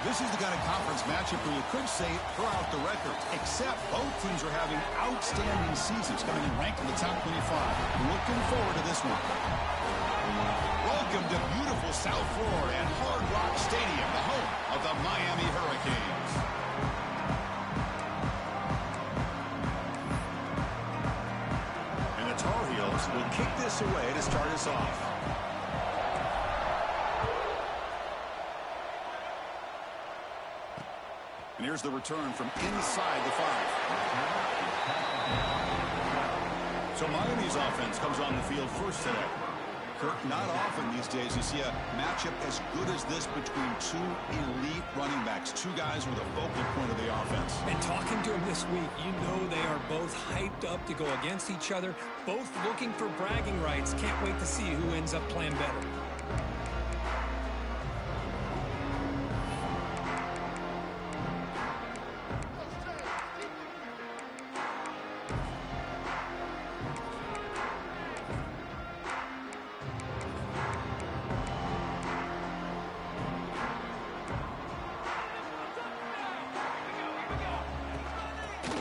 This is the kind of conference matchup where you could say throw out the records, except both teams are having outstanding seasons, coming in ranked in the top 25. Looking forward to this one. Welcome to beautiful South Florida and Hard Rock Stadium, the home of the Miami Hurricanes. And the Tar Heels will kick this away to start us off. And here's the return from inside the 5. So Miami's offense comes on the field first today. Kirk, not often these days you see a matchup as good as this between two elite running backs, two guys with a focal point of the offense. And talking to them this week, you know they are both hyped up to go against each other, both looking for bragging rights. Can't wait to see who ends up playing better.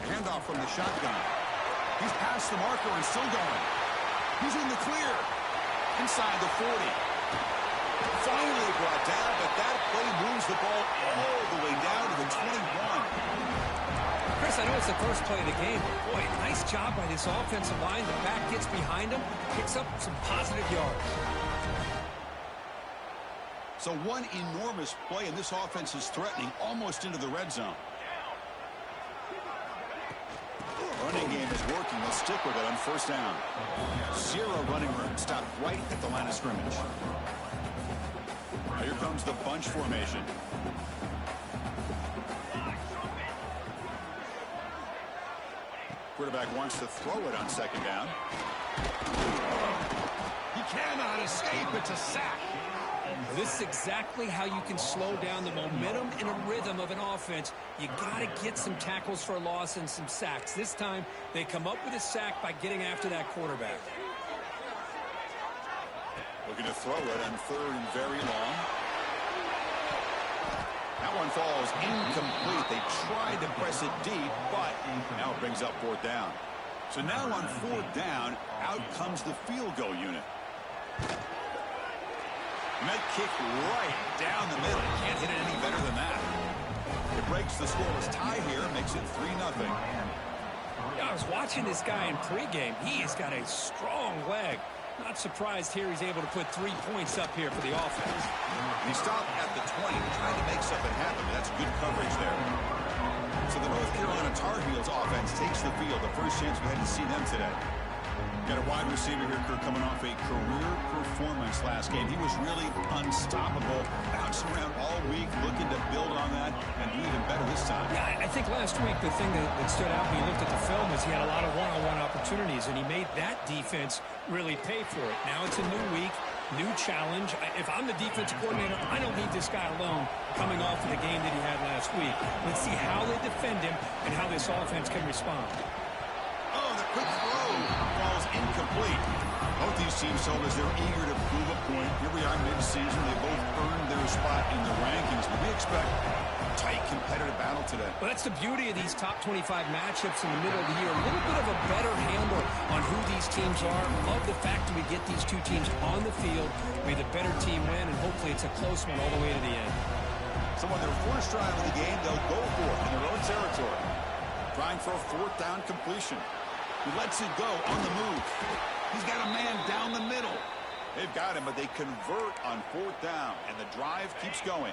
Handoff from the shotgun. He's past the marker and still going. He's in the clear. Inside the 40. Finally brought down, but that play moves the ball all the way down to the 21. Chris, I know it's the first play of the game, but boy, nice job by this offensive line. The back gets behind him, picks up some positive yards. So one enormous play, and this offense is threatening almost into the red zone. Running game is working. They'll stick with it on first down. Zero running room. Stopped right at the line of scrimmage. Now here comes the bunch formation. Quarterback wants to throw it on second down. He cannot escape. It's a sack. This is exactly how you can slow down the momentum and a rhythm of an offense. You got to get some tackles for a loss and some sacks. This time, they come up with a sack by getting after that quarterback. Looking to throw it on third and very long. That one falls incomplete. They tried to press it deep, but now it brings up fourth down. So now on fourth down, out comes the field goal unit. And that kick right down the middle. Can't hit it any better than that. It breaks the scoreless tie here, makes it 3-0. I was watching this guy in pregame. He has got a strong leg. Not surprised here he's able to put 3 points up here for the offense. He stopped at the 20, trying to make something happen. That's good coverage there. So the North Carolina Tar Heels offense takes the field. The first chance we had to see them today. Got a wide receiver here, Kirk, coming off a career performance last game. He was really unstoppable, bouncing around all week, looking to build on that and do even better this time. Yeah, I think last week the thing that stood out when you looked at the film was he had a lot of one-on-one opportunities, and he made that defense really pay for it. Now it's a new week, new challenge. If I'm the defensive coordinator, I don't need this guy alone coming off of the game that he had last week. Let's see how they defend him and how this offense can respond. Oh, the quick throw falls incomplete. Both these teams told us they're eager to prove a point. Here we are mid-season. They both earned their spot in the rankings, but we expect a tight, competitive battle today. Well, that's the beauty of these top 25 matchups in the middle of the year. A little bit of a better handle on who these teams are. Love the fact that we get these two teams on the field. May the better team win, and hopefully it's a close one all the way to the end. So on their first drive of the game, they'll go for it in their own territory. Trying for a fourth down completion. He lets it go on the move. He's got a man down the middle. They've got him, but they convert on fourth down, and the drive keeps going.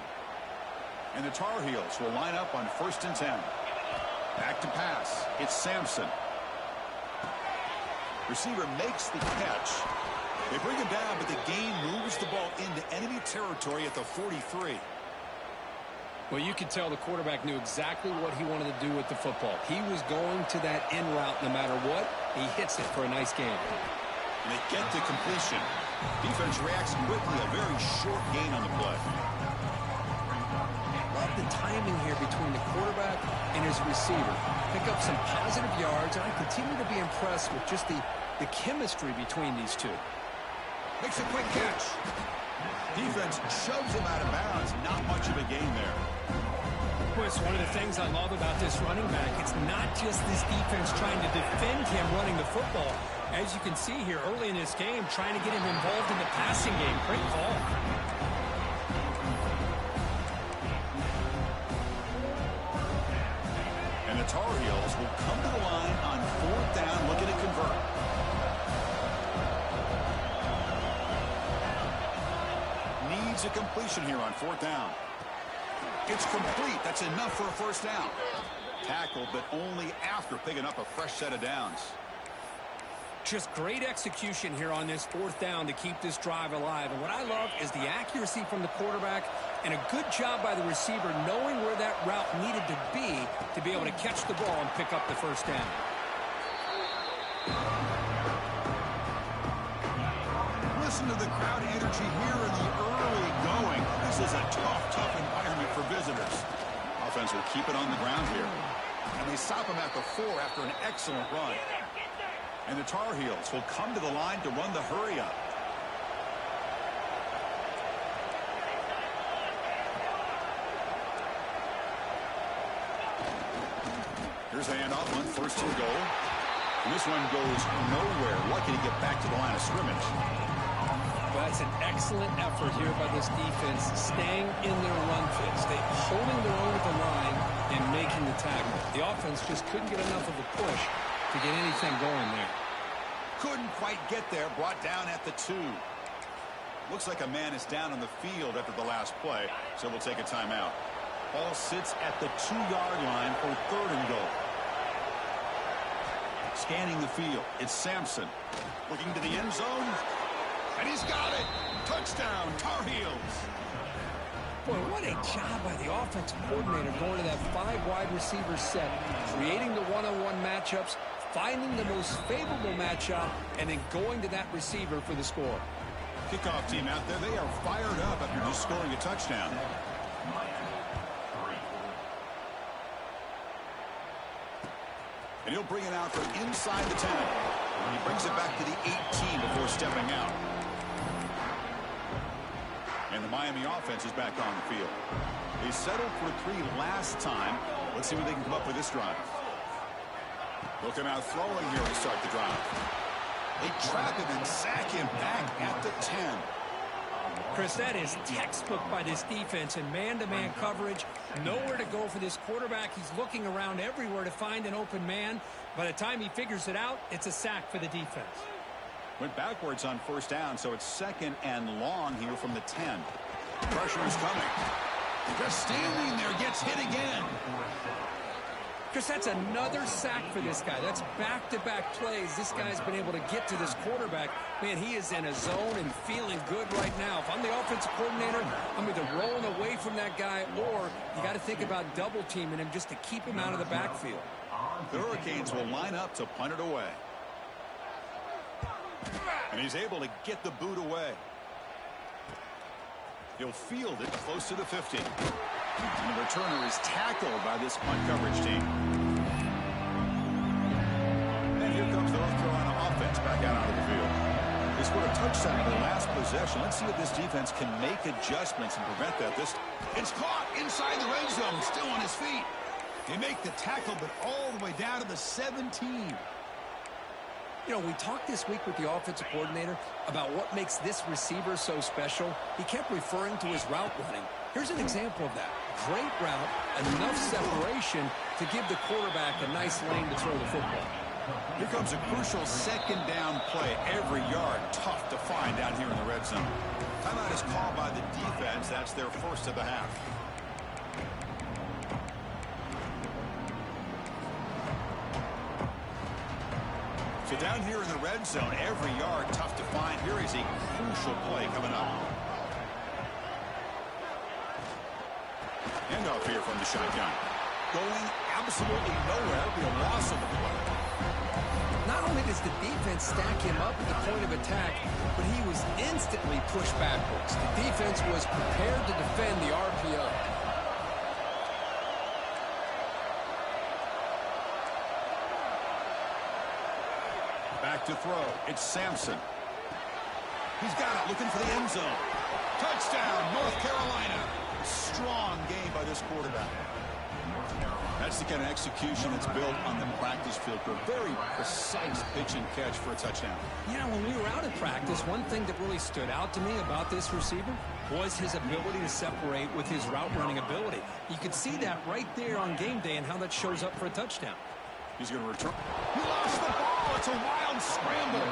And the Tar Heels will line up on 1st and 10. Back to pass. It's Sampson. Receiver makes the catch. They bring him down, but the gain moves the ball into enemy territory at the 43. Well, you could tell the quarterback knew exactly what he wanted to do with the football. He was going to that in route no matter what. He hits it for a nice game. And they get the completion. Defense reacts quickly. A very short gain on the play. Love the timing here between the quarterback and his receiver. Pick up some positive yards, and I continue to be impressed with just the chemistry between these two. Makes a quick catch. Defense shoves him out of bounds. Not much of a gain there. Well, it's one of the things I love about this running back. It's not just this defense trying to defend him running the football. As you can see here early in this game, trying to get him involved in the passing game. Great call. And the Tar Heels will come to the line on 4th down, looking to convert. Needs a completion here on 4th down. It's complete. That's enough for a first down. Tackled, but only after picking up a fresh set of downs. Just great execution here on this 4th down to keep this drive alive. And what I love is the accuracy from the quarterback and a good job by the receiver knowing where that route needed to be able to catch the ball and pick up the first down. Listen to the crowd energy here in the early going. This is a tough environment for visitors. Offense will keep it on the ground here. And they stop him at the 4 after an excellent run. And the Tar Heels will come to the line to run the hurry up. Here's the handoff on 1st and goal. And this one goes nowhere. Lucky to get back to the line of scrimmage. Well, that's an excellent effort here by this defense, staying in their run fits. They holding their own at the line and making the tackle. The offense just couldn't get enough of a push to get anything going there. Couldn't quite get there, brought down at the 2. Looks like a man is down on the field after the last play, so we'll take a timeout. Ball sits at the 2-yard line for 3rd and goal. Scanning the field, it's Sampson. Looking to the end zone, and he's got it! Touchdown, Tar Heels! Boy, what a job by the offensive coordinator going to that 5 wide receiver set, creating the one-on-one matchups, finding the most favorable matchup, and then going to that receiver for the score. Kickoff team out there, they are fired up after just scoring a touchdown. And he'll bring it out from inside the 10. And he brings it back to the 18 before stepping out. And the Miami offense is back on the field. They settled for 3 last time. Let's see what they can come up with this drive. They'll come out throwing here to start the drive. They trap him and sack him back at the 10. Chris, that is textbook by this defense in man-to-man coverage. Nowhere to go for this quarterback. He's looking around everywhere to find an open man. By the time he figures it out, it's a sack for the defense. Went backwards on 1st down, so it's 2nd and long here from the 10. Pressure is coming. Just standing there, gets hit again. Chris, that's another sack for this guy. That's back-to-back plays. This guy's been able to get to this quarterback. Man, he is in a zone and feeling good right now. If I'm the offensive coordinator, I'm either rolling away from that guy or you got to think about double-teaming him just to keep him out of the backfield. The Hurricanes will line up to punt it away. And he's able to get the boot away. He'll field it close to the 50. And the returner is tackled by this punt coverage team. And here comes the North Carolina offense back out onto the field. They scored a touchdown in their last possession. Let's see if this defense can make adjustments and prevent that. It's caught inside the red zone, still on his feet. They make the tackle, but all the way down to the 17. You know, we talked this week with the offensive coordinator about what makes this receiver so special. He kept referring to his route running. Here's an example of that. Great route, enough separation to give the quarterback a nice lane to throw the football. Here comes a crucial 2nd down play. Every yard tough to find down here in the red zone. Timeout is called by the defense. That's their first of the half. So down here in the red zone, every yard tough to find. Here is a crucial play coming up. Handoff here from the shotgun. Going absolutely nowhere. It'll be a loss of the play. Not only does the defense stack him up at the point of attack, but he was instantly pushed backwards. The defense was prepared to defend the RPO. Back to throw. It's Sampson. He's got it, looking for the end zone. Touchdown, North Carolina. Strong game by this quarterback. That's the kind of execution that's built on the practice field for a very precise pitch and catch for a touchdown. Yeah, when we were out at practice, one thing that really stood out to me about this receiver was his ability to separate with his route running ability. You could see that right there on game day and how that shows up for a touchdown. He's going to return. He lost the ball. It's a wild scramble.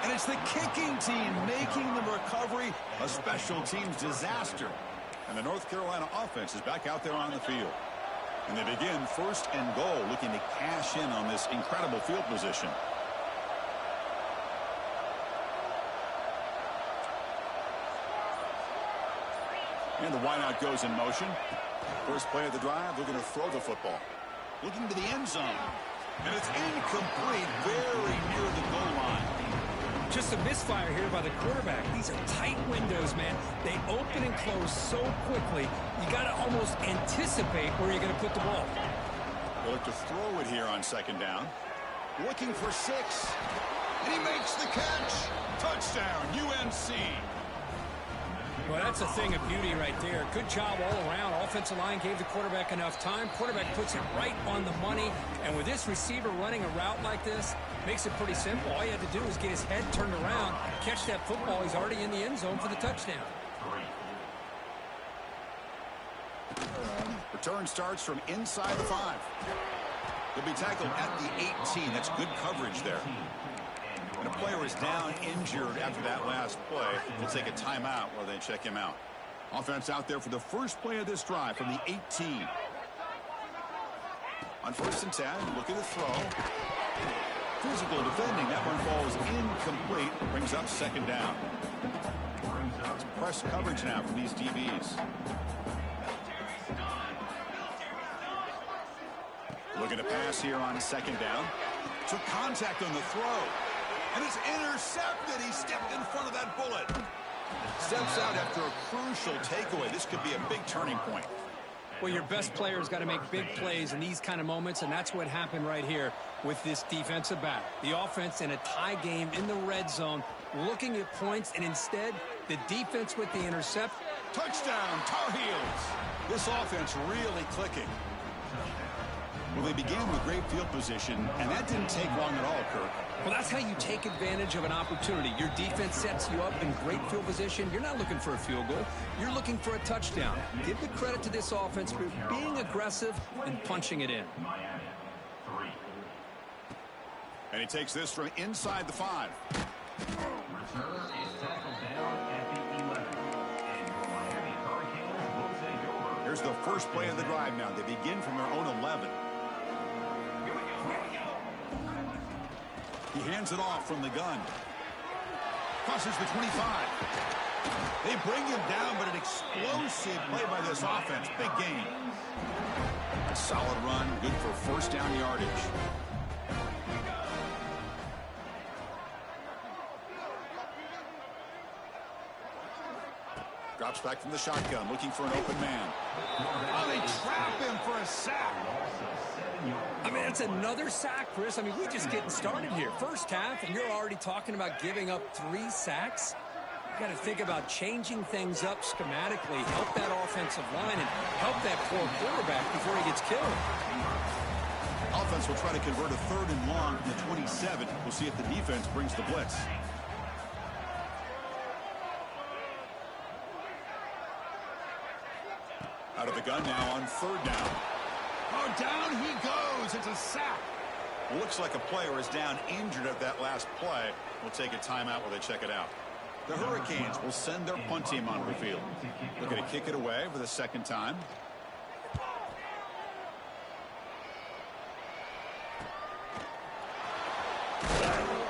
And it's the kicking team making the recovery a special teams disaster. And the North Carolina offense is back out there on the field. And they begin 1st and goal, looking to cash in on this incredible field position. And the wideout goes in motion. First play of the drive, looking to throw the football. Looking to the end zone. And it's incomplete, very near the goal line. Just a misfire here by the quarterback. These are tight windows, man. They open and close so quickly, you got to almost anticipate where you're going to put the ball. They'll look to throw it here on 2nd down. Looking for 6. And he makes the catch. Touchdown, UNC. Well, that's a thing of beauty right there. Good job all around. Offensive line gave the quarterback enough time. Quarterback puts it right on the money. And with this receiver running a route like this, makes it pretty simple. All you have to do is get his head turned around, catch that football. He's already in the end zone for the touchdown. Return starts from inside the 5. He'll be tackled at the 18. That's good coverage there. And a player is down injured after that last play. We'll take a timeout while they check him out. Offense out there for the first play of this drive from the 18. On 1st and 10, looking to throw. Physical defending. That one falls incomplete. Brings up 2nd down. It's press coverage now from these DBs. Looking to pass here on 2nd down. Took contact on the throw. And it's intercepted. He stepped in front of that bullet. Steps out after a crucial takeaway. This could be a big turning point. Well, your best player's got to make big plays in these kind of moments, and that's what happened right here with this defensive back. The offense in a tie game in the red zone, looking at points, and instead, the defense with the intercept. Touchdown, Tar Heels. This offense really clicking. Well, they began with great field position, and that didn't take long at all, Kirk. Well, that's how you take advantage of an opportunity. Your defense sets you up in great field position. You're not looking for a field goal. You're looking for a touchdown. Give the credit to this offense for being aggressive and punching it in. And he takes this from inside the 5. Here's the first play of the drive now. They begin from their own 11. He hands it off from the gun. Crosses the 25. They bring him down, but an explosive play by this offense. Big gain. A solid run, good for 1st down yardage. Drops back from the shotgun, looking for an open man. Oh, they trap him for a sack. I mean, it's another sack, Chris. I mean, we're just getting started here. First half, and you're already talking about giving up 3 sacks. You got to think about changing things up schematically, help that offensive line, and help that poor quarterback before he gets killed. Offense will try to convert a 3rd and long from the 27. We'll see if the defense brings the blitz. Out of the gun now on 3rd down. Oh, down he goes. It's a sack. Looks like a player is down injured at that last play. We'll take a timeout while they check it out. The Hurricanes will send their punt team onto the field. Looking to kick it away for the 2nd time.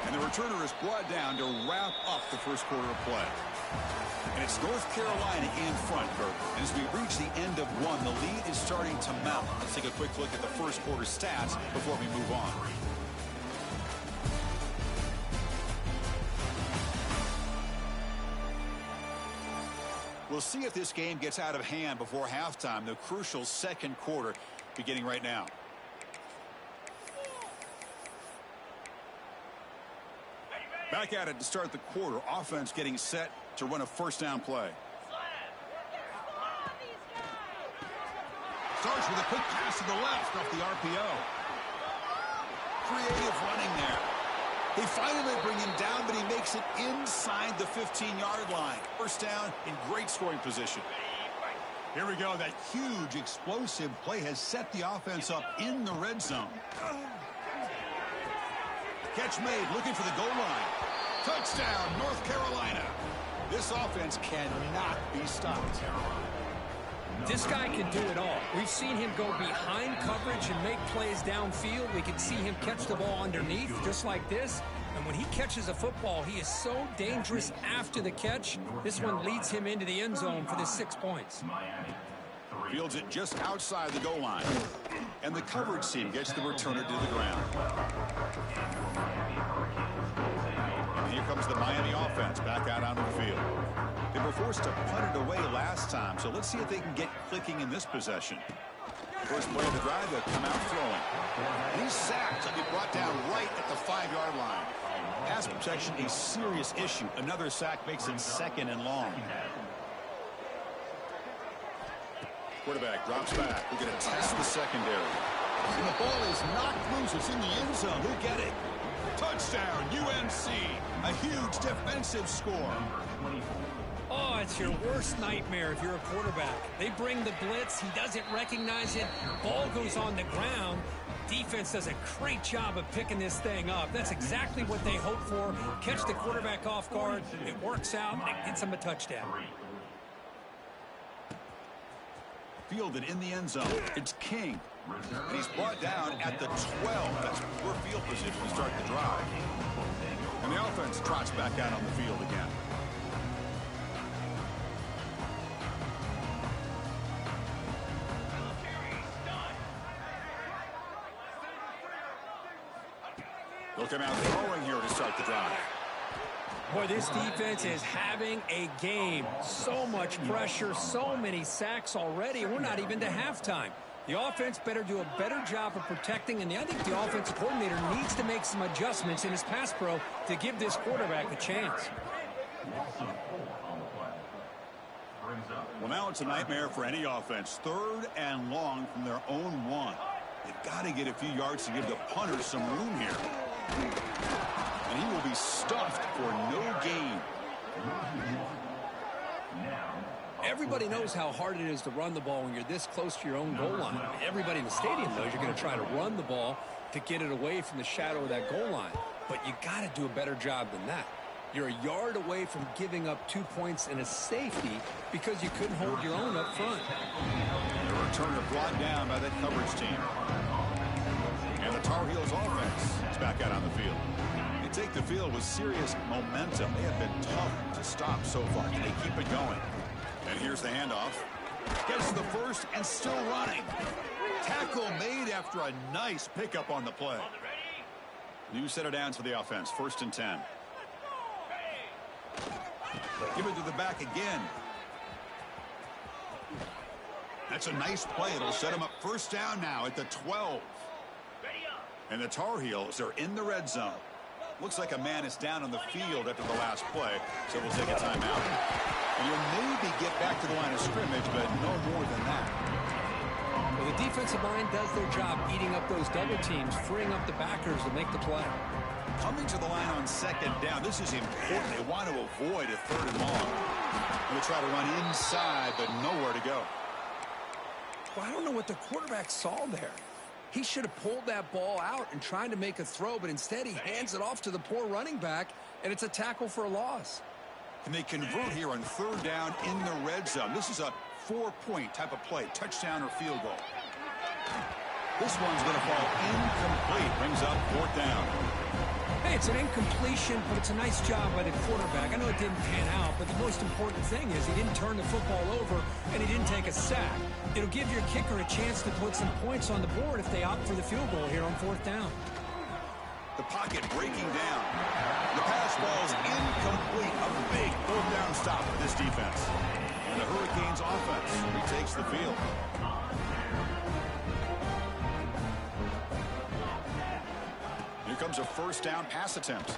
And the returner is brought down to wrap up the first quarter of play. And it's North Carolina in front, Kirk. And as we reach the end of one, the lead is starting to mount. Let's take a quick look at the first quarter stats before we move on. We'll see if this game gets out of hand before halftime, the crucial 2nd quarter beginning right now. Back at it to start the quarter. Offense getting set to run a 1st down play. Starts scores with a quick pass to the left off the RPO. Creative running there. They finally bring him down, but he makes it inside the 15-yard line. First down in great scoring position. Here we go. That huge explosive play has set the offense up in the red zone. Catch made, looking for the goal line. Touchdown, North Carolina. This offense cannot be stopped. This guy can do it all. We've seen him go behind coverage and make plays downfield. We can see him catch the ball underneath, just like this. And when he catches a football, he is so dangerous after the catch. This one leads him into the end zone for the 6 points. Fields it just outside the goal line. And the coverage team gets the returner to the ground. And here comes the Miami offense back out onto the field. They were forced to punt it away last time, so let's see if they can get clicking in this possession. First play of the drive, they'll come out throwing. And he's sacked and be brought down right at the 5-yard line. Pass protection, a serious issue. Another sack makes it 2nd and long. Quarterback drops back. We're going to test the secondary. And the ball is knocked loose. It's in the end zone. Who'll get it? Touchdown, UNC. A huge defensive score. Oh, it's your worst nightmare if you're a quarterback. They bring the blitz. He doesn't recognize it. Ball goes on the ground. Defense does a great job of picking this thing up. That's exactly what they hope for. Catch the quarterback off guard. It works out. It gets him a touchdown. Fielded in the end zone. It's King. And he's brought down at the 12. That's poor field position to start the drive. And the offense trots back out on the field again. They'll come out throwing here to start the drive. Boy, this defense is having a game. So much pressure, so many sacks already. We're not even to halftime. The offense better do a better job of protecting, and I think the offensive coordinator needs to make some adjustments in his pass pro to give this quarterback a chance. Well, now it's a nightmare for any offense. 3rd and long from their own 1. They've got to get a few yards to give the punter some room here. And he will be stuffed for no gain. Everybody knows how hard it is to run the ball when you're this close to your own goal line. Everybody in the stadium knows you're going to try to run the ball to get it away from the shadow of that goal line. But you got to do a better job than that. You're a yard away from giving up 2 points and a safety because you couldn't hold your own up front. The returner brought down by that coverage team. And the Tar Heels offense is back out on the field. They take the field with serious momentum. They have been tough to stop so far, and they keep it going. And here's the handoff. Gets the first and still running. Tackle made after a nice pickup on the play. New set of downs for the offense. 1st and 10. Give it to the back again. That's a nice play. It'll set him up 1st down now at the 12. And the Tar Heels are in the red zone. Looks like a man is down on the field after the last play, so we'll take a timeout. And you'll maybe get back to the line of scrimmage, but no more than that. Well, the defensive line does their job eating up those double teams, freeing up the backers to make the play. Coming to the line on 2nd down, this is important. They want to avoid a 3rd and long. They'll try to run inside, but nowhere to go. Well, I don't know what the quarterback saw there. He should have pulled that ball out and tried to make a throw, but instead he hands it off to the poor running back, and it's a tackle for a loss. And they convert here on 3rd down in the red zone. This is a 4-point type of play, touchdown or field goal. This one's going to fall incomplete. Brings up 4th down. Hey, it's an incompletion, but it's a nice job by the quarterback. I know it didn't pan out, but the most important thing is he didn't turn the football over and he didn't take a sack. It'll give your kicker a chance to put some points on the board if they opt for the field goal here on 4th down. The pocket breaking down. The pass ball's incomplete. A big 4th down stop for this defense. And the Hurricanes offense retakes the field. Here comes a 1st down pass attempt.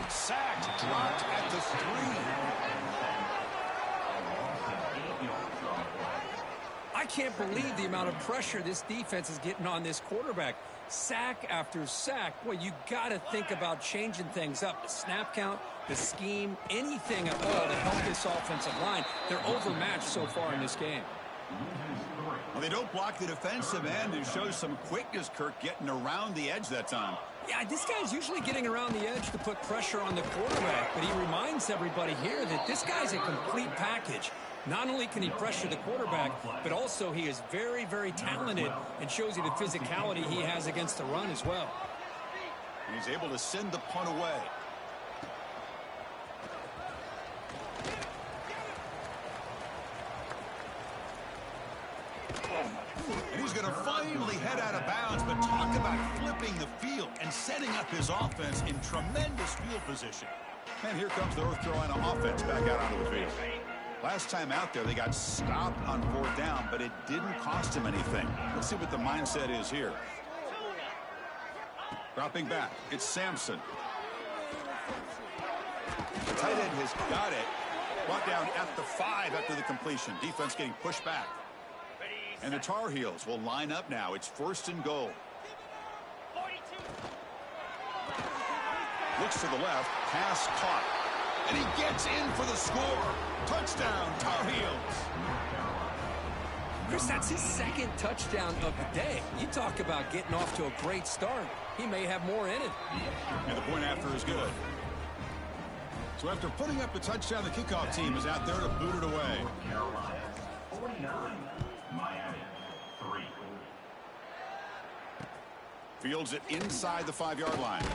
Sacked, dropped at the 3. I can't believe the amount of pressure this defense is getting on this quarterback. Sack after sack. Boy, you got to think about changing things up. The snap count, the scheme, anything at all to help this offensive line. They're overmatched so far in this game. Well, they don't block the defensive end and show some quickness, Kirk, getting around the edge that time. Yeah, this guy's usually getting around the edge to put pressure on the quarterback, but he reminds everybody here that this guy's a complete package. Not only can he pressure the quarterback, but also he is very, very talented and shows you the physicality he has against the run as well. And he's able to send the punt away. And he's going to finally head out of bounds, but talk about flipping the field and setting up his offense in tremendous field position. And here comes the North Carolina offense back out onto the field. Last time out there, they got stopped on 4th down, but it didn't cost him anything. Let's see what the mindset is here. Dropping back, it's Sampson. The tight end has got it. Brought down at the 5 after the completion. Defense getting pushed back. And the Tar Heels will line up now. It's 1st and goal. Looks to the left, pass caught. And he gets in for the score. Touchdown, Tar Heels. Chris, that's his 2nd touchdown of the day. You talk about getting off to a great start. He may have more in it. And the point after is good. So after putting up the touchdown, the kickoff team is out there to boot it away. Carolina 49, Miami 3. Fields it inside the 5-yard line.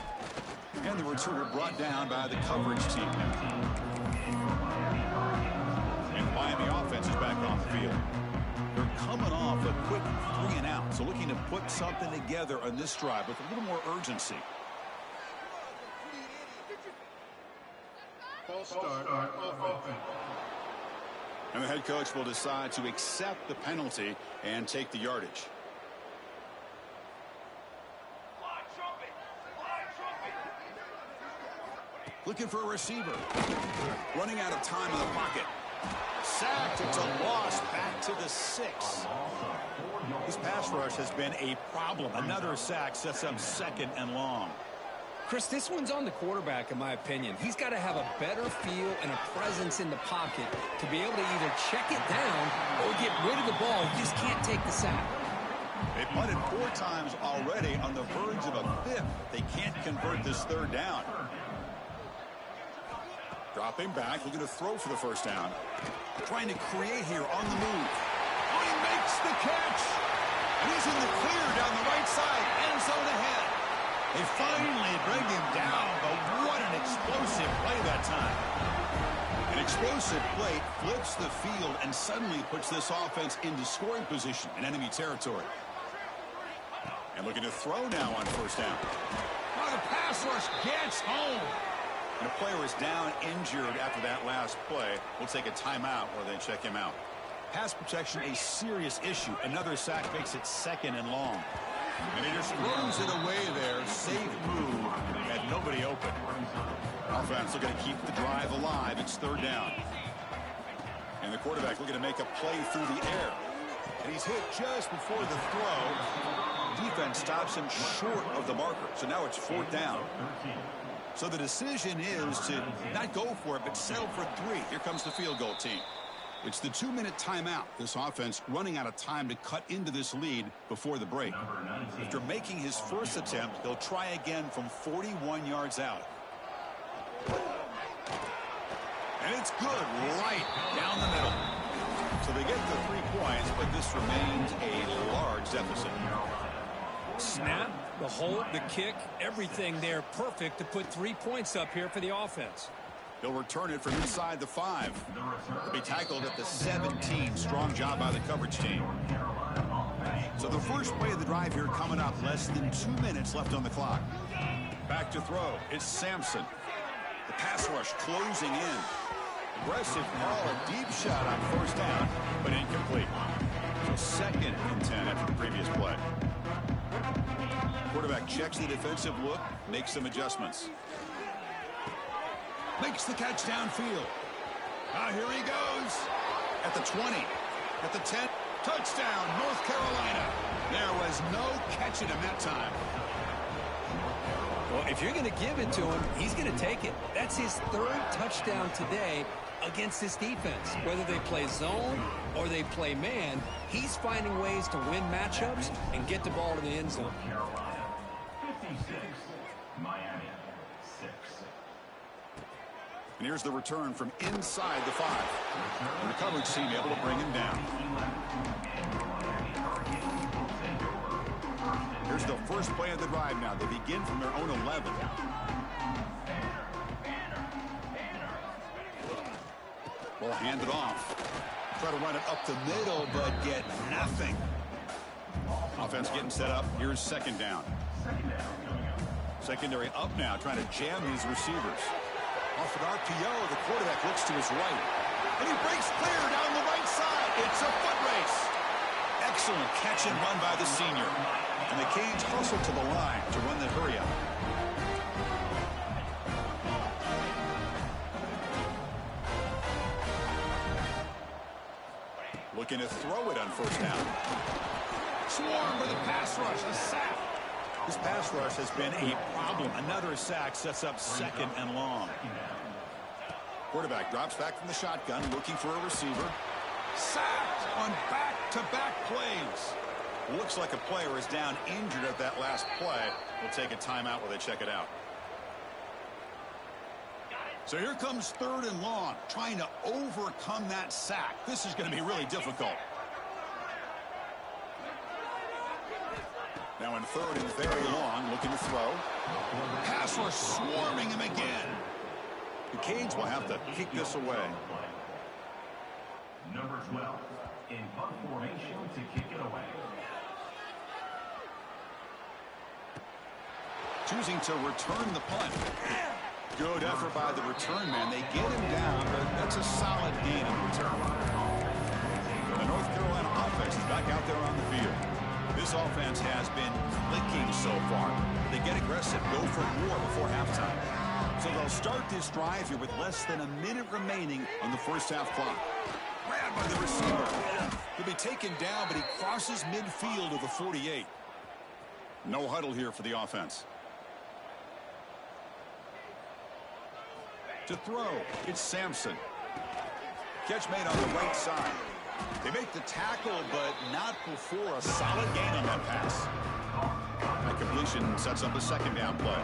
And the returner brought down by the coverage team. And the Miami offense is back on the field. They're coming off a quick 3 and out. So looking to put something together on this drive with a little more urgency. False start of offense. And the head coach will decide to accept the penalty and take the yardage. Looking for a receiver. Running out of time in the pocket. Sacked. It's a loss back to the 6. This pass rush has been a problem. Another sack sets up 2nd and long. Chris, this one's on the quarterback, in my opinion. He's got to have a better feel and a presence in the pocket to be able to either check it down or get rid of the ball. He just can't take the sack. They punted 4 times already on the verge of a 5th. They can't convert this 3rd down. Dropping back, looking to throw for the 1st down. Trying to create here on the move. Oh, he makes the catch. And he's in the clear down the right side. End zone ahead. They finally bring him down, but what an explosive play that time. An explosive play flips the field and suddenly puts this offense into scoring position in enemy territory. And looking to throw now on 1st down. Oh, the pass rush gets home. And a player is down injured after that last play. We'll take a timeout or then check him out. Pass protection, a serious issue. Another sack makes it 2nd and long. And he just throws it away there. Safe move. Had nobody open. Offense looking to keep the drive alive. It's 3rd down. And the quarterback looking to make a play through the air. And he's hit just before the throw. Defense stops him short of the marker. So now it's 4th down. So the decision is to not go for it, but settle for 3. Here comes the field goal team. It's the 2-minute timeout. This offense running out of time to cut into this lead before the break. After making his first attempt, he'll try again from 41 yards out. And it's good right down the middle. So they get the 3 points, but this remains a large deficit. Snap, the hold, the kick, everything there perfect to put 3 points up here for the offense. He'll return it from inside the 5. He'll be tackled at the 17. Strong job by the coverage team. So the first play of the drive here coming up. Less than 2 minutes left on the clock. Back to throw. It's Sampson. The pass rush closing in. Aggressive call, a deep shot on 1st down, but incomplete. So 2nd and 10 after the previous play. Quarterback checks the defensive look, makes some adjustments. Makes the catch downfield. Here he goes. At the 20. At the 10. Touchdown, North Carolina. There was no catching him that time. Well, if you're going to give it to him, he's going to take it. That's his third touchdown today against this defense. Whether they play zone or they play man, he's finding ways to win matchups and get the ball to the end zone. Carolina 56, Miami 6. And here's the return from inside the 5. The coverage team able to bring him down. Here's the first play of the drive now. They begin from their own 11. Will hand it off. Try to run it up the middle, but get nothing. Offense getting set up. Here's second down. Secondary up now, trying to jam these receivers. Off an RPO, the quarterback looks to his right. And he breaks clear down the right side. It's a foot race. Excellent catch and run by the senior. And the Canes hustle to the line to run the hurry up. Looking to throw it on first down. Swarm for the pass rush, a sack. This pass rush has been a problem. Another sack sets up second and long. Quarterback drops back from the shotgun, looking for a receiver. Sacked on back-to-back plays. Looks like a player is down injured at that last play. We'll take a timeout while they check it out. So here comes third and long, trying to overcome that sack. This is going to be really difficult. Now in third and very long, looking to throw. Pass rush swarming him again. The Canes will have to kick this away. Number 12 in punt formation to kick it away. Choosing to return the punt. Good effort by the return man. They get him down, but that's a solid gain in return. The North Carolina offense is back out there on the field. This offense has been clicking so far. They get aggressive, go for more before halftime. So they'll start this drive here with less than a minute remaining on the first half clock. Grabbed by the receiver. He'll be taken down, but he crosses midfield of the 48. No huddle here for the offense. To throw, it's Sampson. Catch made on the right side. They make the tackle, but not before a solid gain on that pass. That completion sets up a second down play.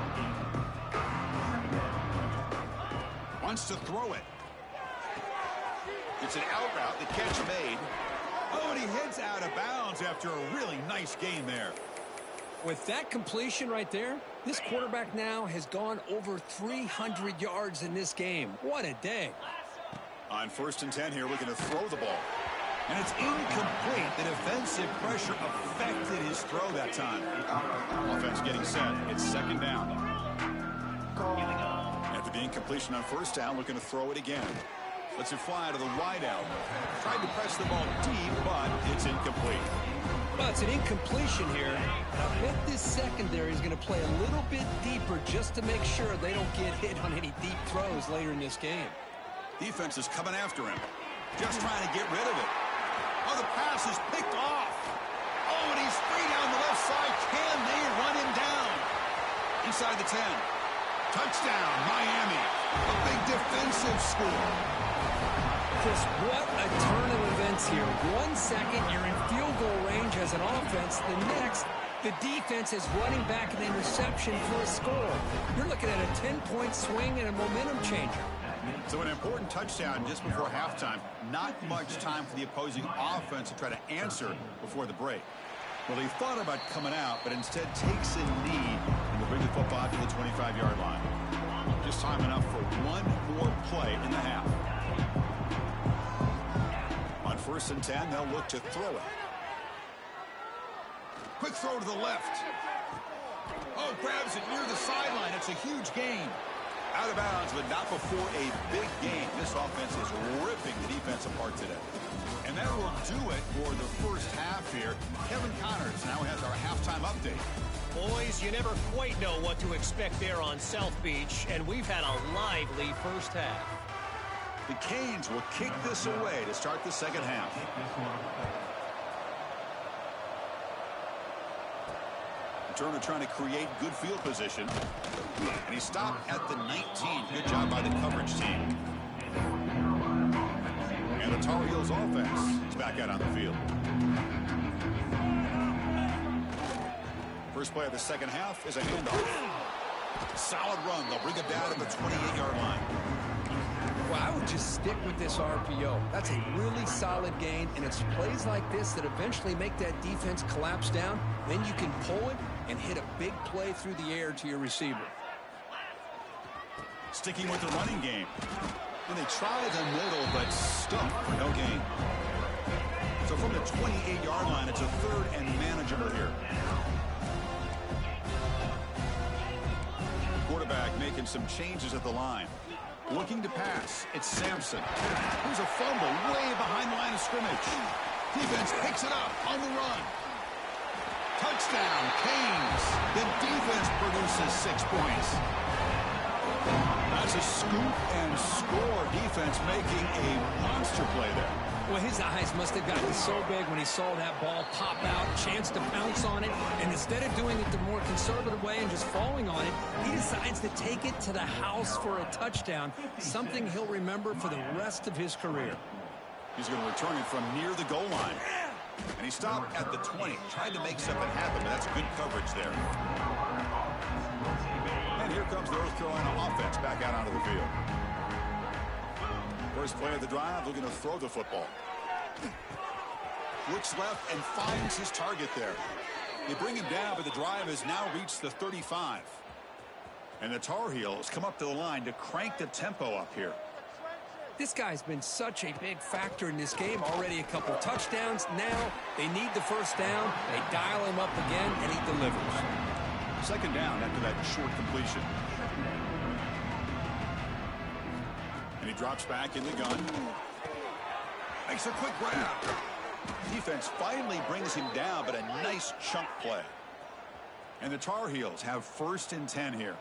Wants to throw it. It's an out route. The catch made. Oh, and he heads out of bounds after a really nice gain there. With that completion right there, this quarterback now has gone over 300 yards in this game. What a day. On first and 10 here, looking to throw the ball. And it's incomplete. The defensive pressure affected his throw that time. Offense getting set. It's second down. After the incompletion on first down, looking to throw it again. Lets it fly to the wide out. Tried to press the ball deep, but it's incomplete. Well, it's an incompletion here. I bet this secondary is going to play a little bit deeper just to make sure they don't get hit on any deep throws later in this game. Defense is coming after him. Just trying to get rid of it. Oh, the pass is picked off. Oh, and he's free down the left side. Can they run him down? Inside the 10. Touchdown, Miami. A big defensive score. Chris, what a turn of events here. 1 second, you're in field goal range as an offense. The next, the defense is running back an interception for a score. You're looking at a 10-point swing and a momentum changer. So an important touchdown just before halftime. Not much time for the opposing offense to try to answer before the break. Well, he thought about coming out, but instead takes a knee and will bring the football to the 25-yard line. Just time enough for one more play in the half. On first and 10, they'll look to throw it. Quick throw to the left. Oh, grabs it near the sideline. It's a huge gain. Out of bounds, but not before a big game. This offense is ripping the defense apart today. And that will do it for the first half here. Kevin Connors now has our halftime update. Boys, you never quite know what to expect there on South Beach, and we've had a lively first half. The Canes will kick this away to start the second half. returner trying to create good field position. And he stopped at the 19. Good job by the coverage team. And the Tar Heels offense is back out on the field. First play of the second half is a handoff. Solid run. They'll bring it down at the 28-yard line. Well, I would just stick with this RPO. That's a really solid gain, and it's plays like this that eventually make that defense collapse down. Then you can pull it and hit a big play through the air to your receiver. Sticking with the running game. And they try the middle, but stuck for no gain. So from the 28-yard line, it's a third and manageable here. Quarterback making some changes at the line. Looking to pass. It's Sampson. Here's a fumble way behind the line of scrimmage. Defense picks it up on the run. Touchdown, Canes. The defense produces 6 points. That's a scoop and score. Defense making a monster play there. Well, his eyes must have gotten so big when he saw that ball pop out, chance to pounce on it, and instead of doing it the more conservative way and just falling on it, he decides to take it to the house for a touchdown, something he'll remember for the rest of his career. He's going to return it from near the goal line. And he stopped at the 20, tried to make something happen, but that's good coverage there. And here comes the North Carolina offense back out onto the field. First play of the drive, looking to throw the football. Looks left and finds his target there. They bring him down, but the drive has now reached the 35. And the Tar Heels come up to the line to crank the tempo up here. This guy's been such a big factor in this game. Already a couple touchdowns. Now they need the first down. They dial him up again, and he delivers. Second down after that short completion. And he drops back in the gun. Makes a quick grab. Defense finally brings him down, but a nice chunk play. And the Tar Heels have 1st and 10 here.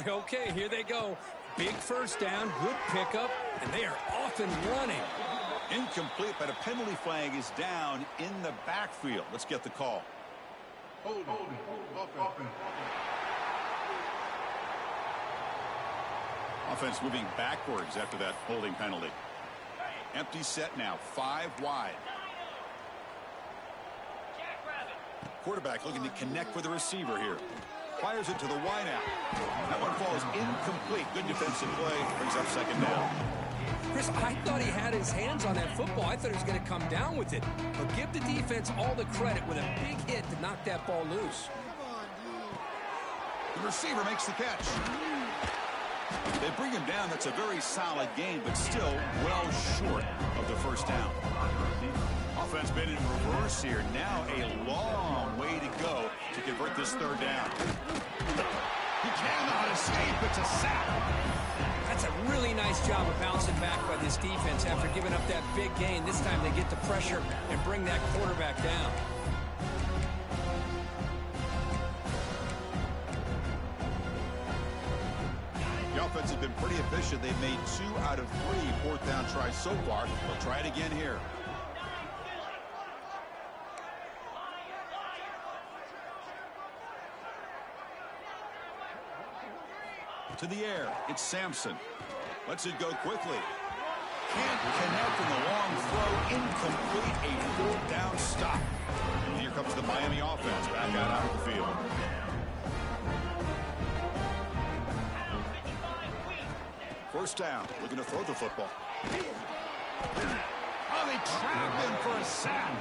Okay, here they go. Big first down, good pickup, and they are off and running. Incomplete, but a penalty flag is down in the backfield. Let's get the call. Hold. Offense moving backwards after that holding penalty. Empty set now, 5 wide. Quarterback looking to connect with the receiver here. Fires it to the wide out. That one falls incomplete. Good defensive play. Brings up second down. Chris, I thought he had his hands on that football. I thought he was going to come down with it. But give the defense all the credit with a big hit to knock that ball loose. The receiver makes the catch. They bring him down. That's a very solid game, but still well short of the first down. Offense been in reverse here. Now a long way to go to convert this third down. He cannot escape. It's a sack. That's a really nice job of bouncing back by this defense after giving up that big gain. This time they get the pressure and bring that quarterback down. The offense has been pretty efficient. They've made 2 out of 3 fourth down tries so far. They'll try it again here. To the air, it's Sampson. Lets it go quickly. Can't connect in the long throw. Incomplete, a 4th down stop. And here comes the Miami offense back out onto the field. First down, looking to throw the football. Oh, they trapped him for a sack.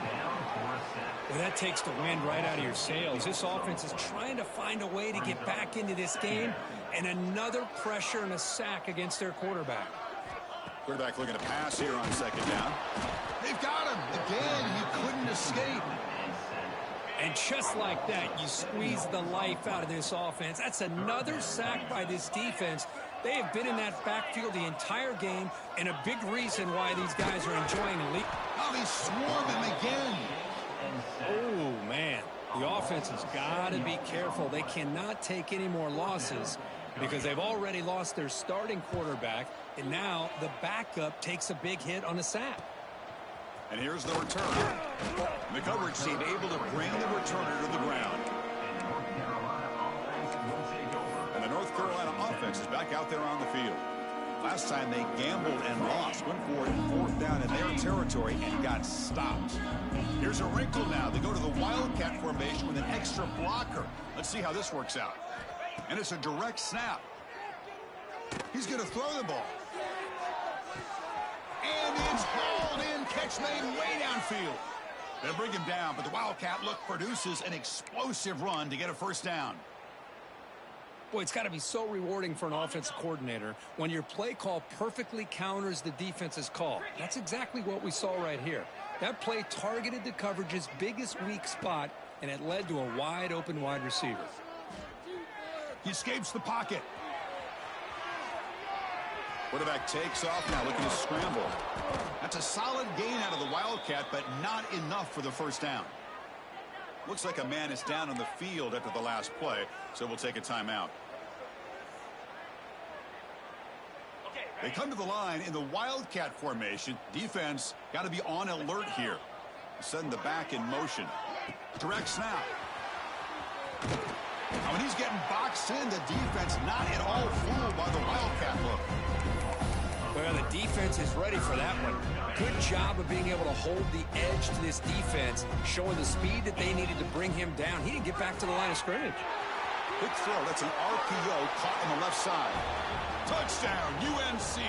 Well, that takes the wind right out of your sails. This offense is trying to find a way to get back into this game, and another pressure and a sack against their quarterback. Quarterback looking to pass here on second down. They've got him. Again, he couldn't escape. And just like that, you squeeze the life out of this offense. That's another sack by this defense. They have been in that backfield the entire game, and a big reason why these guys are enjoying the lead. Oh, they swarm him again. Oh, man. The offense has got to be careful. They cannot take any more losses because they've already lost their starting quarterback, and now the backup takes a big hit on a sack. And here's the return. The coverage team able to bring the returner to the ground. offense is back out there on the field. Last time they gambled and lost. Went for it 4th down in their territory and got stopped. Here's a wrinkle now. They go to the Wildcat formation with an extra blocker. Let's see how this works out. And it's a direct snap. He's going to throw the ball. And it's hauled in. Catch made way downfield. They'll bring him down, but the Wildcat look produces an explosive run to get a first down. Boy, it's got to be so rewarding for an offensive coordinator when your play call perfectly counters the defense's call. That's exactly what we saw right here. That play targeted the coverage's biggest weak spot, and it led to a wide-open wide receiver. He escapes the pocket. Quarterback takes off now, looking to scramble. That's a solid gain out of the Wildcat, but not enough for the first down. Looks like a man is down on the field after the last play, so we'll take a timeout. They come to the line in the Wildcat formation. Defense got to be on alert here. Send the back in motion. Direct snap. Now, when he's getting boxed in, the defense not at all fooled by the Wildcat look. Well, the defense is ready for that one. Good job of being able to hold the edge to this defense, showing the speed that they needed to bring him down. He didn't get back to the line of scrimmage. Quick throw. That's an RPO caught on the left side. Touchdown, UNC.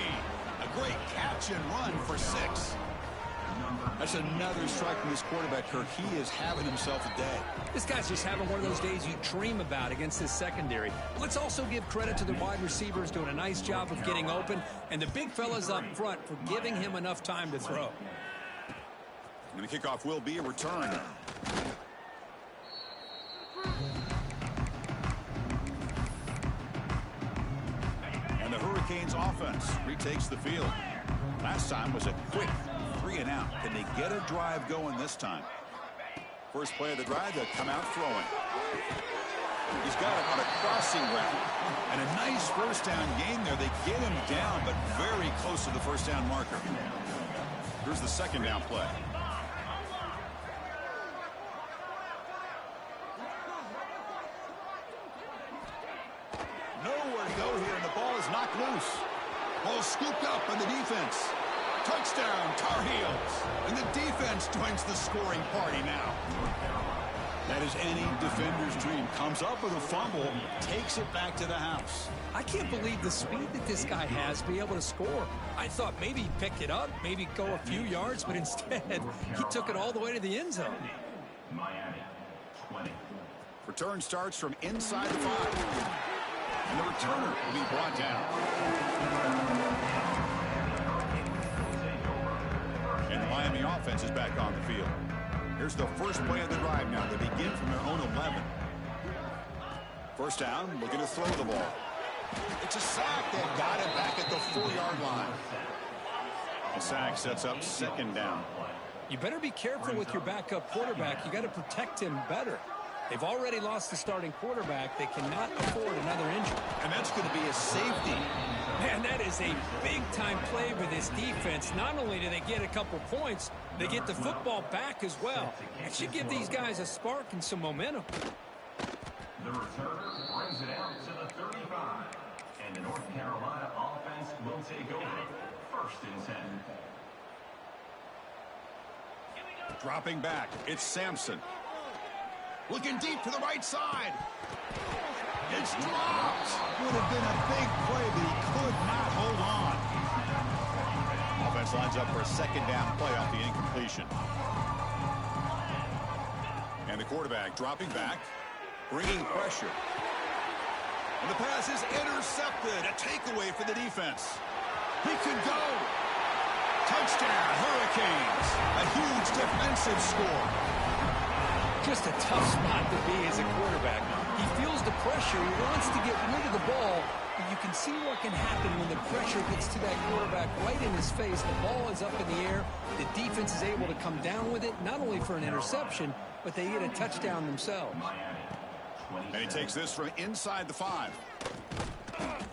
A great catch and run for 6. That's another strike from this quarterback, Kirk. He is having himself a day. This guy's just having one of those days you dream about against this secondary. Let's also give credit to the wide receivers doing a nice job of getting open, and the big fellas up front for giving him enough time to throw. And the kickoff will be a return. And the Hurricanes offense retakes the field. Last time was a quick 3 and out. Can they get a drive going this time? First play of the drive, they'll come out throwing. He's got it on a crossing route. And a nice first down gain there. They get him down, but very close to the first down marker. Here's the second down play. Nowhere to go here, and the ball is knocked loose. Ball scooped up by the defense. Touchdown, Tar Heels. And the defense joins the scoring party now. That is any defender's dream. Comes up with a fumble, takes it back to the house. I can't believe the speed that this guy has to be able to score. I thought maybe he'd pick it up, maybe go a few yards, but instead he took it all the way to the end zone. Miami, 20. Return starts from inside the 5. And the returner will be brought down. And the Miami offense is back on the field. Here's the first play of the drive now. They begin from their own 11. First down, looking to throw the ball. It's a sack. They got it back at the 4-yard line. The sack sets up second down. You better be careful with your backup quarterback. You got to protect him better. They've already lost the starting quarterback. They cannot afford another injury. And that's going to be a safety. Man, that is a big-time play for this defense. Not only do they get a couple points, they get the football back as well. That should give these guys a spark and some momentum. The returner brings it out to the 35. And the North Carolina offense will take over. First and 10. Dropping back, it's Sampson. Looking deep to the right side. It's dropped. Would have been a big play, but he could not hold on. Offense lines up for a second down play off the incompletion. And the quarterback dropping back, bringing pressure. And the pass is intercepted. A takeaway for the defense. He could go. Touchdown, Hurricanes. A huge defensive score. Just a tough spot to be as a quarterback. He feels the pressure. He wants to get rid of the ball. But you can see what can happen when the pressure gets to that quarterback right in his face. The ball is up in the air. The defense is able to come down with it, not only for an interception, but they get a touchdown themselves. And he takes this from inside the 5.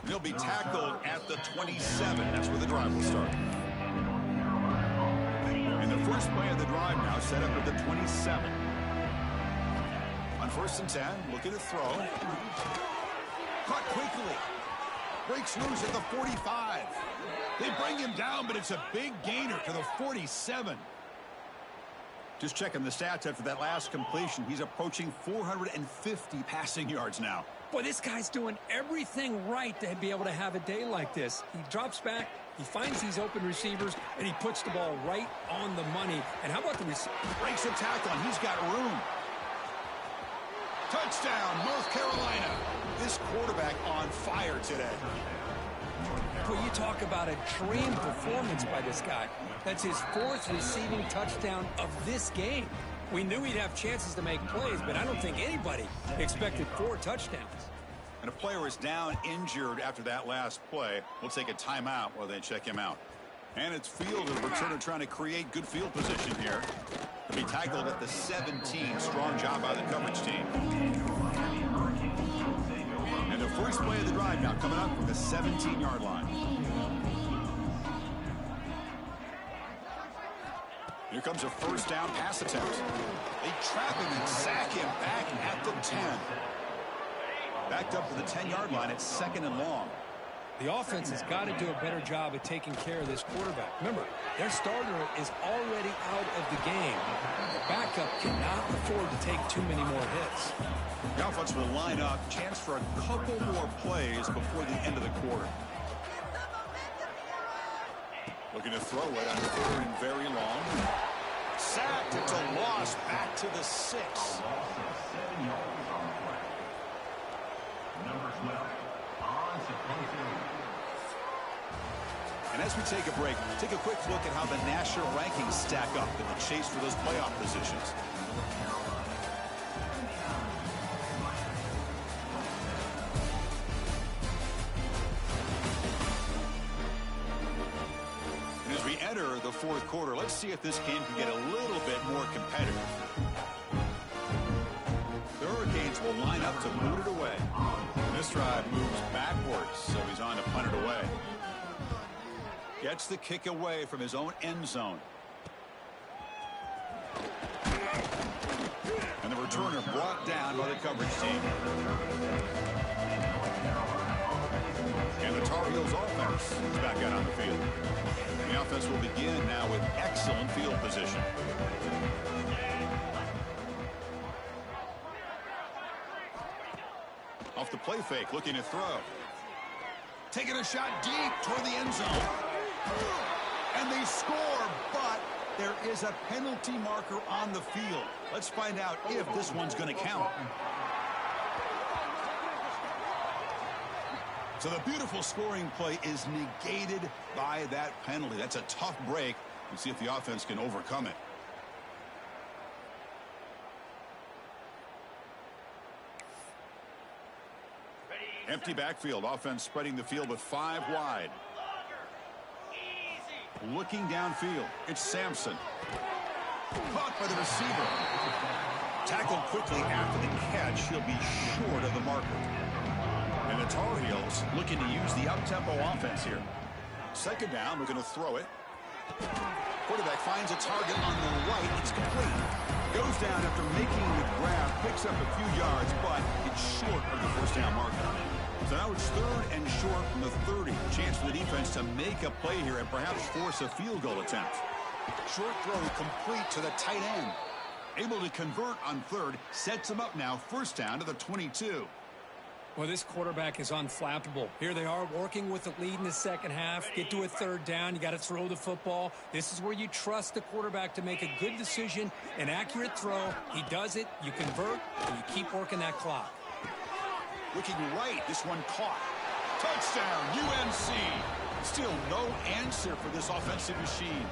He'll be tackled at the 27. That's where the drive will start. And the first play of the drive now set up at the 27. On first and 10, looking to throw. Caught quickly. Breaks loose at the 45. They bring him down, but it's a big gainer to the 47. Just checking the stats after that last completion. He's approaching 450 passing yards now. Boy, this guy's doing everything right to be able to have a day like this. He drops back, he finds these open receivers, and he puts the ball right on the money. And how about the receiver? Breaks a tackle, and he's got room. Touchdown, North Carolina. This quarterback on fire today. Well, you talk about a dream performance by this guy. That's his 4th receiving touchdown of this game. We knew he'd have chances to make plays, but I don't think anybody expected 4 touchdowns. And a player is down injured after that last play. We'll take a timeout while they check him out. And it's Field, a returner, trying to create good field position here. To be tackled at the 17. Strong job by the coverage team. And the first play of the drive now coming up from the 17-yard line. Here comes a first down pass attempt. They trap him and sack him back at the 10. Backed up to the 10-yard line. It's 2nd and long. The offense has got to do a better job of taking care of this quarterback. Remember, their starter is already out of the game. The backup cannot afford to take too many more hits. The offense will line up. Chance for a couple more plays before the end of the quarter. Looking to throw it on 3rd and very long. Sacked. It's a loss. Back to the 6. Number 12, on to play 2. And as we take a break, take a quick look at how the national rankings stack up in the chase for those playoff positions. And as we enter the 4th quarter, let's see if this game can get a little bit more competitive. The Hurricanes will line up to boot it away. This drive moves backwards, so he's on to punt it away. Gets the kick away from his own end zone. And the returner brought down by the coverage team. And the Tar Heels offense is back out on the field. And the offense will begin now with excellent field position. Off the play fake, looking to throw. Taking a shot deep toward the end zone. And they score, but there is a penalty marker on the field. Let's find out if this one's going to count. So the beautiful scoring play is negated by that penalty. That's a tough break. We'll see if the offense can overcome it. Empty backfield. Offense spreading the field with 5 wide. Looking downfield. It's Sampson. Caught by the receiver. Tackled quickly after the catch. He'll be short of the marker. And the Tar Heels looking to use the up-tempo offense here. 2nd down, looking to throw it. Quarterback finds a target on the right. It's complete. Goes down after making the grab. Picks up a few yards, but it's short of the first down marker. So now it's 3rd and short from the 30. Chance for the defense to make a play here and perhaps force a field goal attempt. Short throw complete to the tight end. Able to convert on 3rd. Sets him up now. First down to the 22. Well, this quarterback is unflappable. Here they are working with the lead in the second half. Get to a 3rd down. You got to throw the football. This is where you trust the quarterback to make a good decision, an accurate throw. He does it. You convert, and you keep working that clock. Looking right. This one caught. Touchdown, UNC. Still no answer for this offensive machine.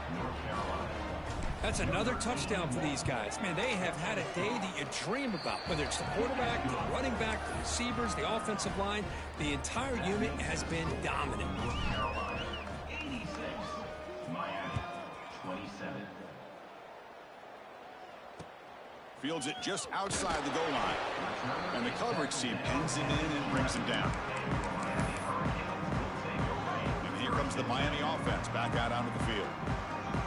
That's another touchdown for these guys. Man, they have had a day that you dream about. Whether it's the quarterback, the running back, the receivers, the offensive line, the entire unit has been dominant. 86, Miami 27. Fields it just outside the goal line. And the coverage team pins him in and brings him down. And here comes the Miami offense back out onto the field.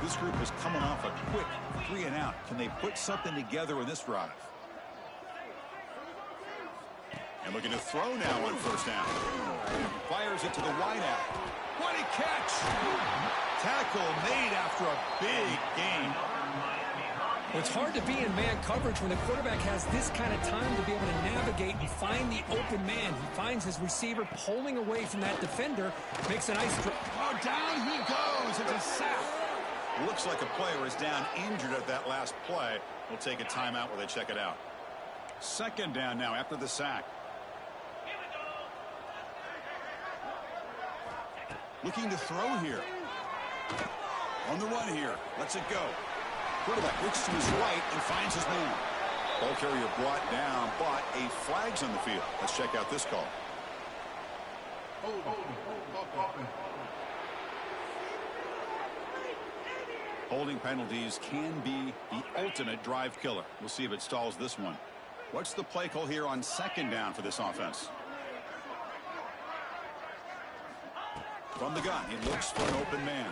This group is coming off a quick 3 and out. Can they put something together in this drive? And looking to throw now on first down. Fires it to the wideout. What a catch! Tackle made after a big gain. It's hard to be in man coverage when the quarterback has this kind of time to be able to navigate and find the open man. He finds his receiver pulling away from that defender, makes a nice drop. Oh, down he goes. It's a sack. Looks like a player is down injured at that last play. We'll take a timeout while they check it out. Second down now after the sack. Looking to throw here. On the run here. Lets it go. Quarterback looks to his right and finds his man. Ball carrier brought down, but a flag's on the field. Let's check out this call. Holding penalties can be the ultimate drive killer. We'll see if it stalls this one. What's the play call here on second down for this offense? From the gun, he looks for an open man.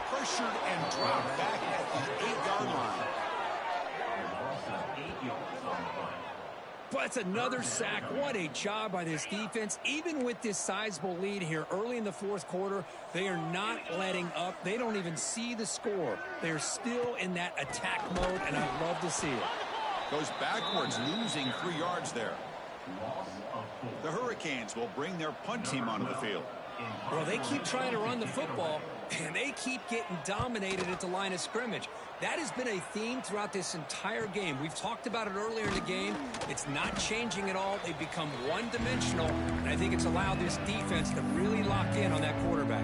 Pressured and dropped back at the 8-yard line. But it's another sack. What a job by this defense. Even with this sizable lead here early in the fourth quarter, they are not letting up. They don't even see the score. They're still in that attack mode, and I love to see it. Goes backwards, losing 3 yards there. The Hurricanes will bring their punt team onto the field. Well, they keep trying to run the football, and they keep getting dominated at the line of scrimmage. That has been a theme throughout this entire game. We've talked about it earlier in the game. It's not changing at all. They've become one-dimensional, and I think it's allowed this defense to really lock in on that quarterback.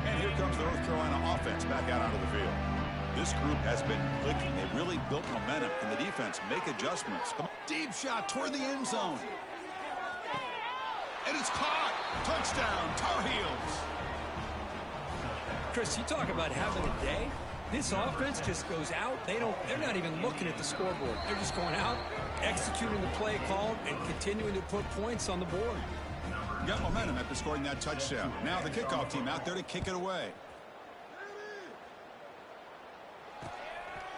And here comes the North Carolina offense back out onto the field. This group has been clicking. They've really built momentum, and the defense make adjustments. Deep shot toward the end zone. And it's caught. Touchdown, Tar Heels. Chris, you talk about having a day. This offense just goes out. They're not even looking at the scoreboard. They're just going out, executing the play called, and continuing to put points on the board. Got momentum after scoring that touchdown. Now the kickoff team out there to kick it away.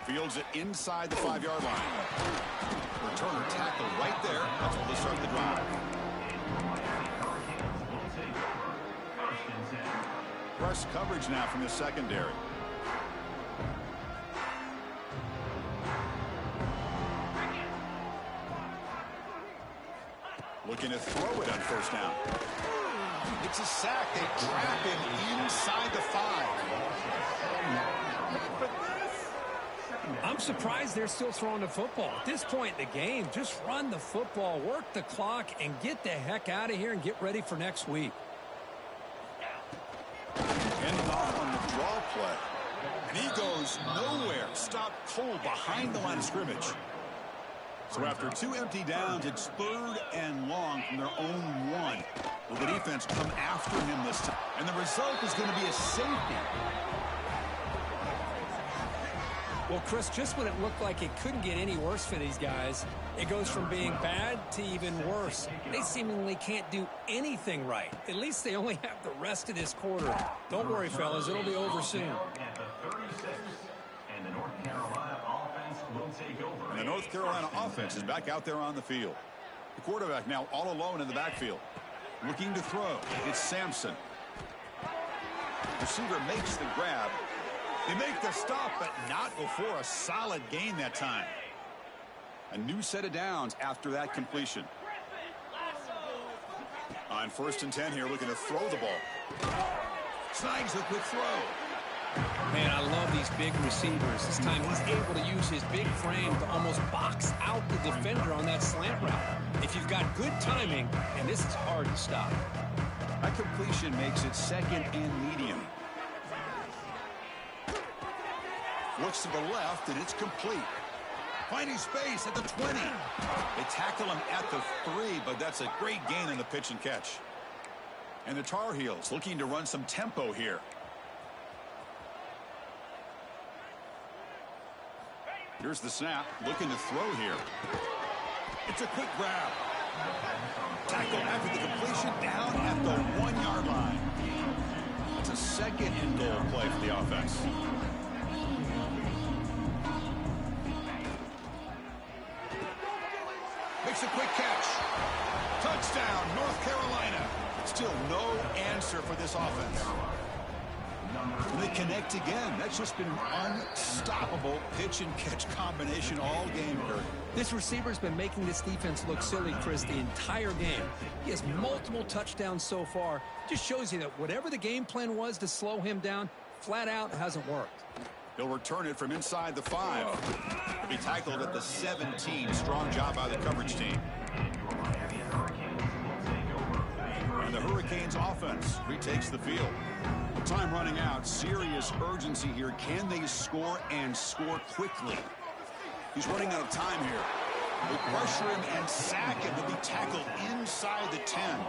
Fields it inside the 5-yard line. Returner tackle right there. That's what will start the drive. Press coverage now from the secondary. Looking to throw it on first down. It's a sack. They trap him inside the 5. I'm surprised they're still throwing the football. At this point in the game, just run the football, work the clock, and get the heck out of here and get ready for next week. Ending off on the draw play. And he goes nowhere. Stopped cold behind the line of scrimmage. So after 2 empty downs, it's 3rd and long from their own 1. Will the defense come after him this time? And the result is going to be a safety. Well, Chris, just when it looked like it couldn't get any worse for these guys, it goes from being bad to even worse. They seemingly can't do anything right. At least they only have the rest of this quarter. Don't worry, fellas. It'll be over soon. And the North Carolina offense will take over. And the North Carolina offense is back out there on the field. The quarterback now all alone in the backfield. Looking to throw. It's Sampson. Receiver makes the grab. They make the stop, but not before a solid gain that time. A new set of downs after that completion. On 1st and 10 here, looking to throw the ball. Snags the quick throw. Man, I love these big receivers. This time he's able to use his big frame to almost box out the defender on that slant route. If you've got good timing, and this is hard to stop. That completion makes it 2nd and medium. Looks to the left, and it's complete. Finding space at the 20. They tackle him at the 3, but that's a great gain in the pitch and catch. And the Tar Heels looking to run some tempo here. Here's the snap, looking to throw here. It's a quick grab. Tackle after the completion, down at the 1-yard line. It's a 2nd and goal play for the offense. Makes a quick catch. Touchdown, North Carolina. Still no answer for this offense. And they connect again. That's just been an unstoppable pitch-and-catch combination all game, Kurt. This receiver's been making this defense look silly, Chris, the entire game. He has multiple touchdowns so far. Just shows you that whatever the game plan was to slow him down, flat out hasn't worked. He'll return it from inside the 5. He'll be tackled at the 17. Strong job by the coverage team. And the Hurricanes offense retakes the field. Time running out. Serious urgency here. Can they score and score quickly? He's running out of time here. They pressure him and sack him. He'll be tackled inside the 10.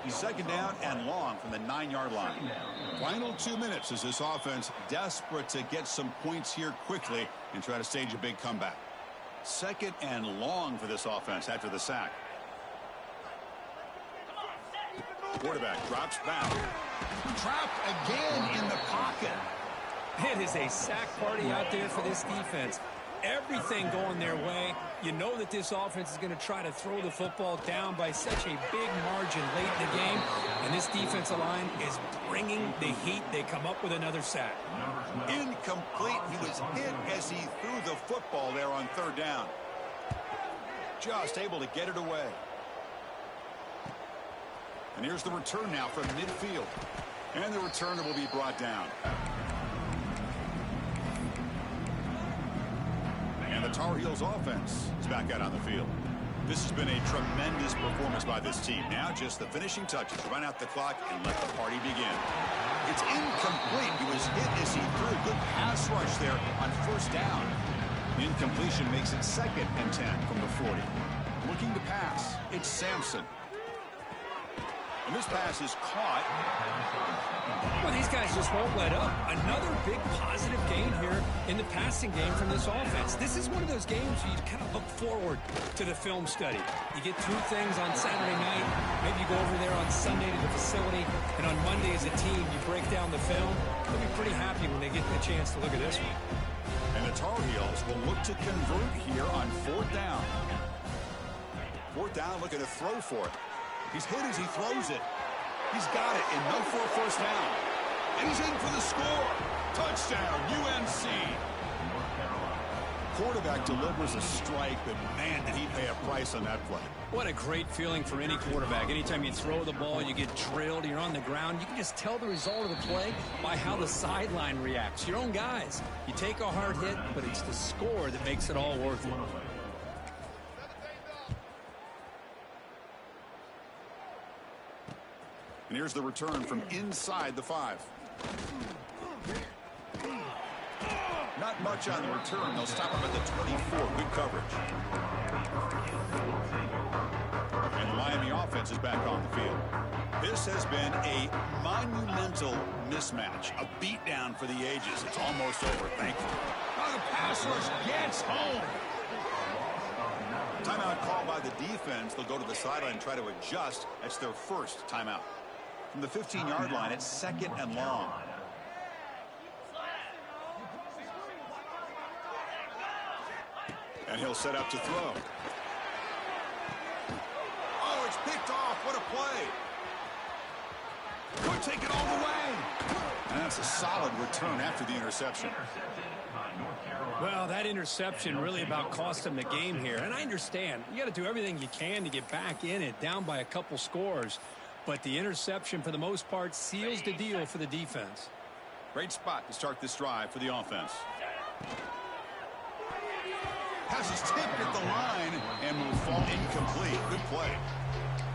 Second down and long from the 9-yard line. Final 2 minutes as this offense desperate to get some points here quickly and try to stage a big comeback. Second and long for this offense after the sack. Quarterback drops back. Trapped again in the pocket. It is a sack party out there for this defense. Everything going their way. You know that this offense is going to try to throw the football down by such a big margin late in the game. And this defensive line is bringing the heat. They come up with another sack. Incomplete. He was hit as he threw the football there on third down. Just able to get it away. And here's the return now from midfield. And the returner will be brought down. And the Tar Heels offense is back out on the field. This has been a tremendous performance by this team. Now just the finishing touches. Run out the clock and let the party begin. It's incomplete. He was hit as he threw a good pass rush there on first down. The incompletion makes it 2nd and 10 from the 40. Looking to pass. It's Sampson. And this pass is caught. Well, these guys just won't let up. Another big positive gain here in the passing game from this offense. This is one of those games where you kind of look forward to the film study. You get through things on Saturday night. Maybe you go over there on Sunday to the facility. And on Monday as a team, you break down the film. They'll be pretty happy when they get the chance to look at this one. And the Tar Heels will look to convert here on 4th down. 4th down, looking to throw for it. He's hit as he throws it. He's got it, and no for a first down. And he's in for the score. Touchdown, UNC. Quarterback delivers a strike, but man, did he pay a price on that play. What a great feeling for any quarterback. Anytime you throw the ball, you get drilled, you're on the ground. You can just tell the result of the play by how the sideline reacts. Your own guys. You take a hard hit, but it's the score that makes it all worth it. And here's the return from inside the 5. Not much on the return. They'll stop him at the 24. Good coverage. And the Miami offense is back on the field. This has been a monumental mismatch. A beatdown for the ages. It's almost over, thankfully. Now the pass rush gets home. Timeout called by the defense. They'll go to the sideline and try to adjust. That's their first timeout. From the 15-yard line, it's 2nd and long. And he'll set up to throw. Oh, it's picked off. What a play. Could take it all the way. And that's a solid return after the interception. Well, that interception really about cost him the game here. And I understand. You got to do everything you can to get back in it, down by a couple scores. But the interception, for the most part, seals the deal for the defense. Great spot to start this drive for the offense. Pass is tipped at the line and will fall incomplete. Good play.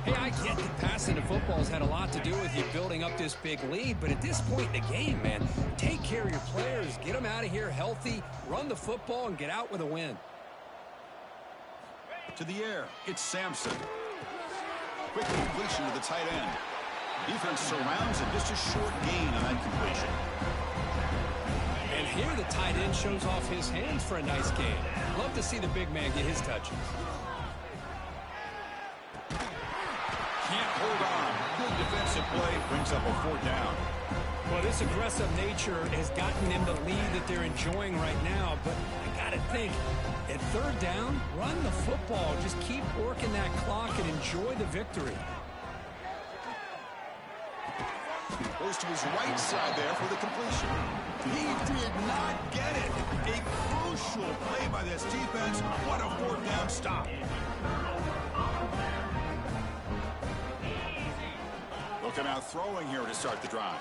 Hey, I get that passing the football has had a lot to do with you building up this big lead, but at this point in the game, man, take care of your players, get them out of here healthy, run the football, and get out with a win. To the air, it's Sampson. Quick completion to the tight end. Defense surrounds him, just a short gain on that completion. And here the tight end shows off his hands for a nice gain. Love to see the big man get his touches. Can't hold on. Good defensive play, brings up a 4th down. Well, this aggressive nature has gotten them the lead that they're enjoying right now, but I got to think, at 3rd down, run the football. Just keep that clock and enjoy the victory. Goes to his right side there for the completion. He did not get it. A crucial play by this defense. What a fourth down stop. Looking out throwing here to start the drive.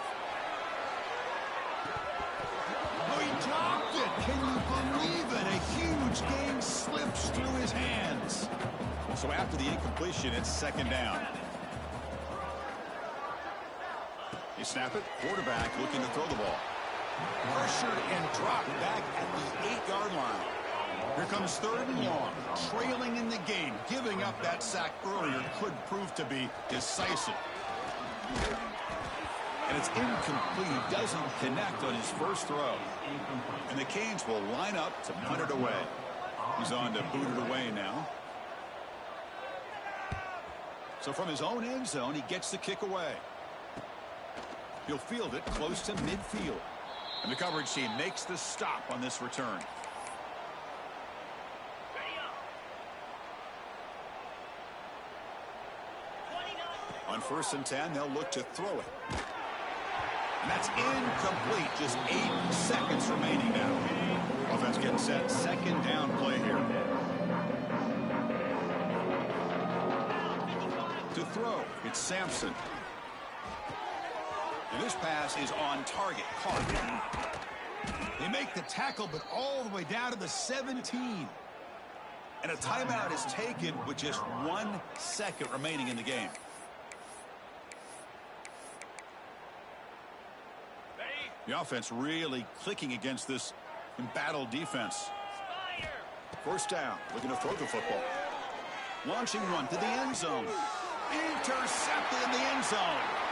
Oh, he dropped it. Can you believe it? A huge gain slips through his hands. So after the incompletion, it's second down. You snap it, quarterback looking to throw the ball. Pressured and dropped back at the 8-yard line. Here comes third and long, trailing in the game. Giving up that sack earlier could prove to be decisive. And it's incomplete. Doesn't connect on his first throw. And the Canes will line up to punt it away. He's on to boot it away now. So from his own end zone, he gets the kick away. He'll field it close to midfield. And the coverage team makes the stop on this return. On 1st and 10, they'll look to throw it. And that's incomplete. Just 8 seconds remaining now. Offense getting set. Second down play here. To throw, it's Sampson. And this pass is on target. Caught. They make the tackle, but all the way down to the 17. And a timeout is taken with just 1 second remaining in the game. The offense really clicking against this embattled defense. First down, looking to throw the football. Launching one to the end zone. Intercepted in the end zone.